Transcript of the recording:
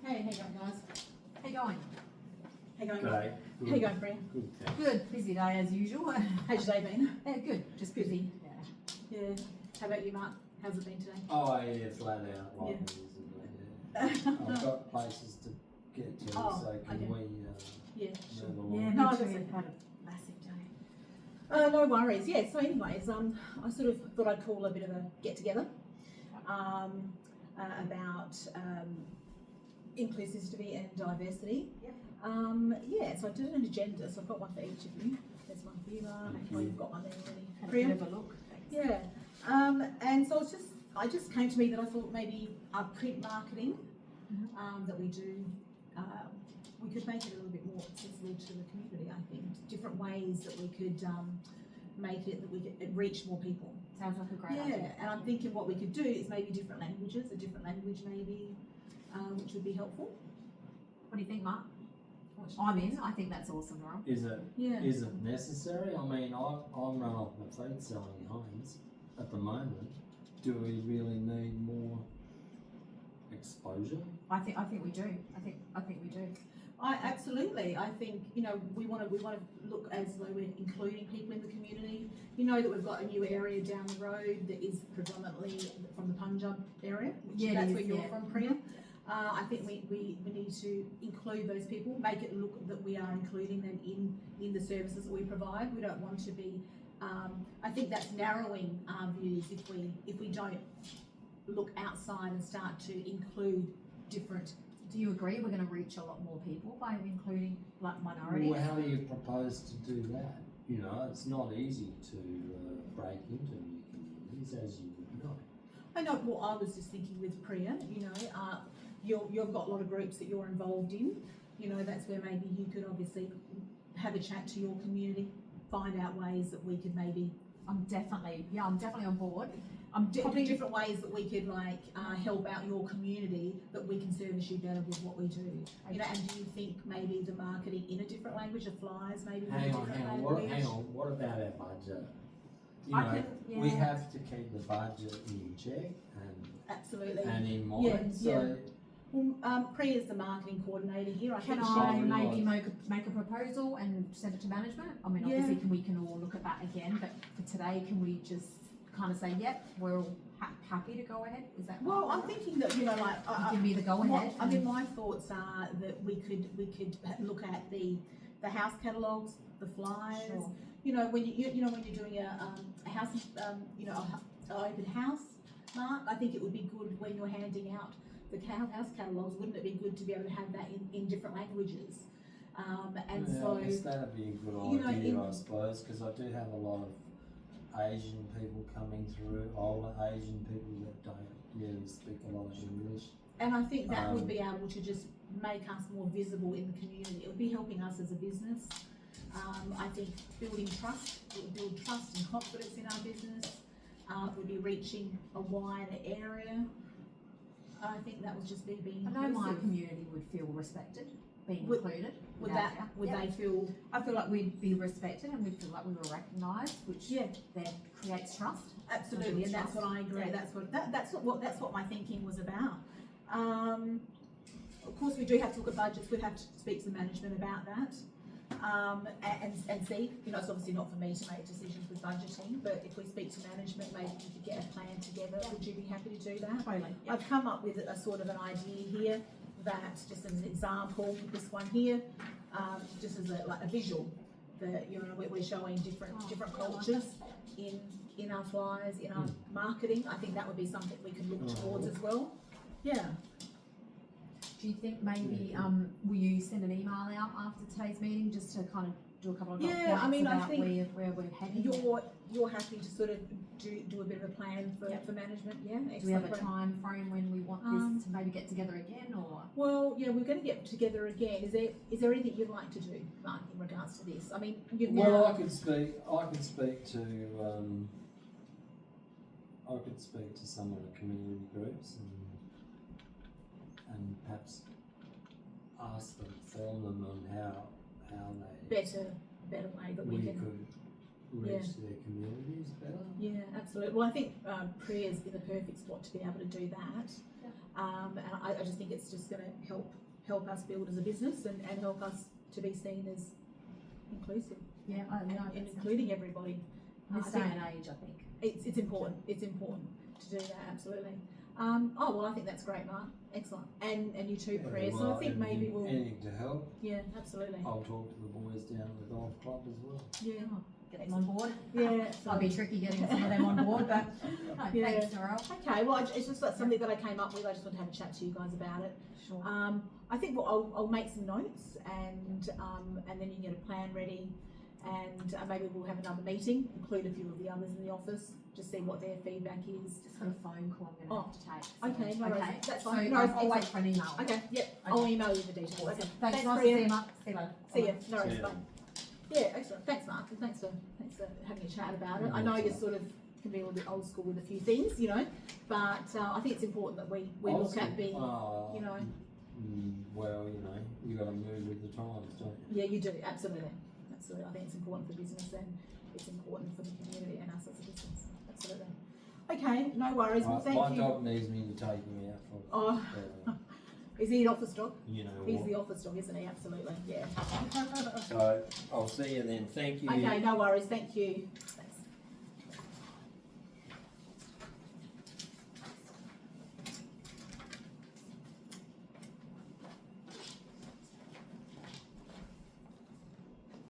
Hey, how you going, guys? How you going? How you going? G'day. How you going, Freya? Good. Thanks. Good. Busy day as usual. How's your day been? Yeah, good. Just busy. Yeah. Yeah. How about you, Mark? How's it been today? Oh yeah, flat out like it is, isn't it? Yeah. I've got places to get to, Oh, so can okay. we Yeah, sure. move along? Yeah, No, me that's too. it. Had a massive day. No worries. Yeah. So, anyways, I sort of thought I'd call a bit of a get together, about inclusivity and diversity. Yep. Yeah. So I did an agenda. So I've got one for each of you. There's one for you, Mark. Thank Oh, you. you've got one there already. Had a Priya? bit of a look. Thanks. Yeah. And so I just came to me that I thought maybe our print marketing that we do, we could make it a little bit more accessible to the community. I think different ways that we could make it that we could reach more people. Sounds like a great Yeah, idea. and I'm thinking what we could do is maybe different languages, a different language maybe, which would be helpful. What do you think, Mark? I'm in. I think that's awesome, Laura. Is it Yeah. is it necessary? I mean, I'm run off my feet selling homes at the moment. Do we really need more exposure? I think we do. I think we do. Absolutely. I think we want to look as though we're including people in the community. You know that we've got a new area down the road that is predominantly from the Punjab area, which Yeah, it that's is, where you're yeah. from, Priya. I think we need to include those people, make it look that we are including them in the services that we provide. We don't want to be. I think that's narrowing our views if we don't look outside and start to include different. Do you agree we're going to reach a lot more people by including like minorities? Well, how do you propose to do that? You know, it's not easy to break into new communities, as you would know. I know. Well, I was just thinking with Priya. You've got a lot of groups that you're involved in. That's where maybe you could obviously have a chat to your community, find out ways that we could maybe I'm definitely on board. different ways that we could help out your community that we can service you better with what we do. And do you think maybe the marketing in a different language, the flyers maybe in a Hang on. different language? Hang on. What about our budget? You I know, can- we yeah. have to keep the budget in check Absolutely. and in mind. Yeah, So Well, Priya is the marketing coordinator here. I Can think I she- maybe make a proposal and send it to management? I mean, obviously, Yeah. we can all look at that again, but for today, can we just kind of say, yep, we're all happy to go ahead? Is that Well, I'm thinking that you give me the go ahead? my thoughts are that we could look at the house catalogues, the flyers. Sure. When you're doing a house, an open house, Mark. I think it would be good when you're handing out the house catalogues. Wouldn't it be good to be able to have that in different languages? And yeah, so I guess that'd be a good idea, I in- suppose, because I do have a lot of Asian people coming through, older Asian people that don't really speak a lot of English. And I think that would be able to just make us more visible in the community. It would be helping us as a business. I think building trust, it would build trust and confidence in our business. Would be reaching a wider area. I think that would just be being I know my inclusive. community would feel respected, being Would- included. Would without that? doubt. Would Yep. they feel? I feel like we'd be respected and we'd feel like we were recognised, which Yeah. then creates trust. Absolutely, and that's what I agree. Yeah. That's what my thinking was about. Of course, we do have to look at budgets. We'd have to speak to the management about that, and see. It's obviously not for me to make decisions with budgeting, but if we speak to management, maybe we could get a plan together. Yeah. Would you be happy to do that? Totally. Yep. I've come up with a sort of an idea here that, just as an example, this one here, just as a visual, that we're showing different cultures in our flyers, in our marketing. I think that would be something we could look towards as well. Yeah. Do you think maybe will you send an email out after today's meeting just to kind of do a couple of Yeah, points I mean, I about think where we're heading? You're happy to sort of do a bit of a plan for, Yep. for management, yeah? Do we have a Excellent. time frame when we want this to maybe get together again, or? Well, yeah, we're going to get together again. Is there anything you'd like to do, Mark, in regards to this? I mean, you've Well, now. I could speak to some of the community groups and perhaps ask them, form them on how they better way that we we can. could reach their communities better. Yeah, absolutely. Well, I think Priya's in the perfect spot to be able to do that. And I just think it's just going to help us build as a business and help us to be seen as inclusive Yeah, I know. and including everybody. In this I day think and age, I think. it's important. It's important to do that, absolutely. Oh well, I think that's great, Mark. Excellent. And you too, Prayer. So I think maybe we'll. Anything to help. Yeah, absolutely. I'll talk to the boys down at the golf club as well. Yeah. Get them on board. Yeah. Might be tricky getting some of them on board, but no, Yeah. thanks, Narelle. Okay. Well, it's just like something that I came up with. I just want to have a chat to you guys about it. Sure. I think I'll make some notes and then you can get a plan ready, and maybe we'll have another meeting, include a few of the others in the office, just see what their feedback is. Just got a phone call I'm going to have to take. So. Okay, no worries. That's So fine. No, I'll wait for an email. Okay, yep. I'll email you the details. Awesome. Okay. Thanks, nice to Priya. see you, Mark. See you later. See you. No worries. See ya. Bye. Yeah, excellent. Thanks, Mark, and thanks for having a chat about it. I know you sort of can be a little bit old school with a few things, you know, but I think it's important that we look at being, you know. Well, you know, you got to move with the times, don't you? Yeah, you do. Absolutely. Absolutely. I think it's important for business and it's important for the community and us as a business. Absolutely. Okay, no worries. Well, thank my you. dog needs me to take him out for. Oh, is he an office dog? You know He's what? the office dog, isn't he? Absolutely. Yeah. So I'll see you then. Thank you. Okay, no worries. Thank you.